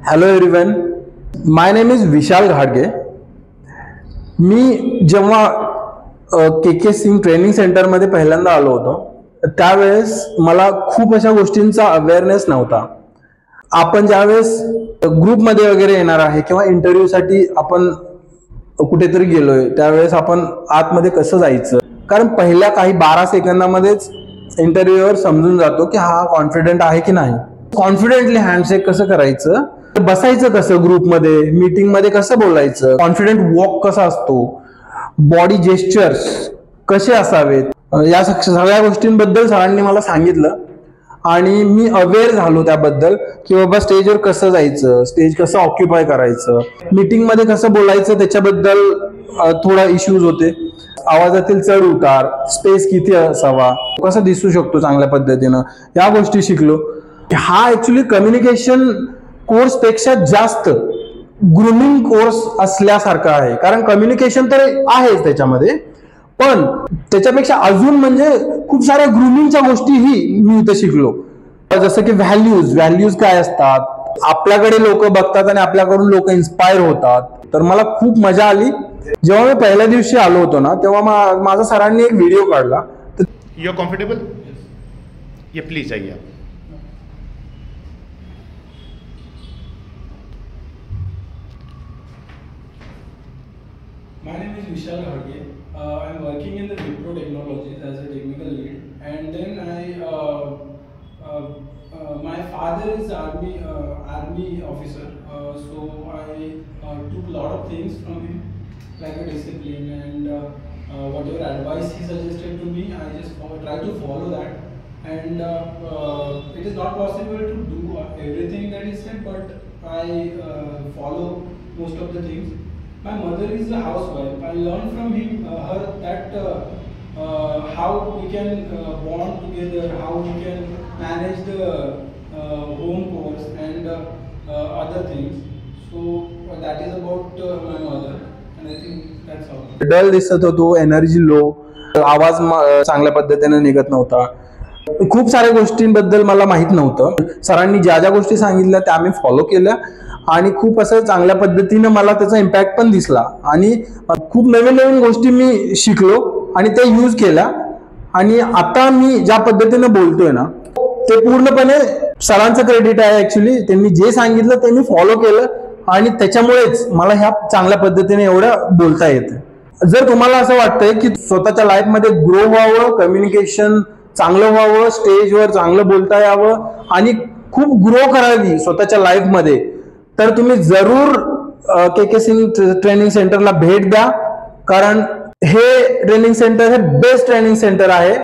Hello everyone, my name is Vishal घाडगे. मी जेव्हा के सिंग ट्रेनिंग सेंटरमध्ये पहिल्यांदा आलो होतो त्यावेळेस मला खूप अशा गोष्टींचा अवेअरनेस नव्हता. आपण ज्यावेळेस ग्रुपमध्ये वगैरे येणार आहे किंवा इंटरव्ह्यूसाठी आपण कुठेतरी गेलोय त्यावेळेस आपण आतमध्ये कसं जायचं, कारण पहिल्या काही 12 सेकंदामध्येच इंटरव्ह्यूअर समजून जातो की हा कॉन्फिडंट आहे की नाही. कॉन्फिडेंटली हँडशेक कसं करायचं, बसायचं कसं, ग्रुपमध्ये मीटिंग मध्ये कसं बोलायचं, कॉन्फिडेंट वॉक कसा असतो, बॉडी जेस्चर्स कसे असावेत, या सगळ्या गोष्टींबद्दल सरांनी मला सांगितलं आणि मी अवेअर झालो त्याबद्दल की बाबा स्टेजवर कसं जायचं, स्टेज कसं ऑक्युपाय करायचं, मीटिंग मध्ये कसं बोलायचं त्याच्याबद्दल थोडा इश्यूज होते. आवाजातील चढ उतार, स्पेस किती असावा, कसं दिसू शकतो चांगल्या पद्धतीनं, या गोष्टी शिकलो. हा ऍक्च्युली कम्युनिकेशन कोर्स पेक्षा जास्त ग्रूमिंग कोर्स असल्यासारखा आहे, कारण कम्युनिकेशन तर आहेच त्याच्यामध्ये, पण त्याच्यापेक्षा अजून म्हणजे खूप साऱ्या ग्रूमिंगच्या गोष्टीही मी इथे शिकलो. जसं की व्हॅल्यूज काय असतात, आपल्याकडे लोक बघतात आणि आपल्याकडून लोक इन्स्पायर होतात. तर मला खूप मजा आली. जेव्हा मी पहिल्या दिवशी आलो होतो ना तेव्हा माझा सरांनी एक व्हिडिओ काढला. यू आर कम्फर्टेबल, ये प्लीज आइए आप. My name is Vishal Ghadge. I'm working in the Wipro Technologies as a technical lead, and then my father is army officer, so I took a lot of things from him, like a discipline and whatever advice he suggested to me, I just try to follow that. And it is not possible to do everything that he said, but I follow most of the things. My mother is a housewife. I learned from her that how we can bond together, how we can manage the home chores and other things. So that is about my mother, and I think that's all. Dull दिसत होतो, energy low, आवाज चांगल्या पद्धतीने निघत नव्हता. खूप साऱ्या गोष्टींबद्दल मला माहित नव्हतं. सरांनी ज्या ज्या गोष्टी सांगितल्या त्या मी फॉलो केल्या आणि खूप असं चांगल्या पद्धतीने मला त्याचा इम्पॅक्ट पण दिसला आणि खूप नवीन नवीन गोष्टी मी शिकलो आणि ते यूज केल्या. आणि आता मी ज्या पद्धतीने बोलतोय ना ते पूर्णपणे सरांचं क्रेडिट आहे. ऍक्च्युली त्यांनी जे सांगितलं ते मी फॉलो केलं आणि त्याच्यामुळेच मला ह्या चांगल्या पद्धतीने एवढं बोलता येतं. जर तुम्हाला असं वाटतंय की स्वतःच्या लाईफमध्ये ग्रो व्हावं, कम्युनिकेशन चांगलं व्हावं, स्टेजवर चांगलं बोलता यावं आणि खूप ग्रो करावी स्वतःच्या लाईफमध्ये, तर तुम्ही जरूर के सिंग ट्रेनिंग सेंटरला भेट द्या, कारण हे ट्रेनिंग सेंटर हे बेस्ट ट्रेनिंग सेंटर आहे.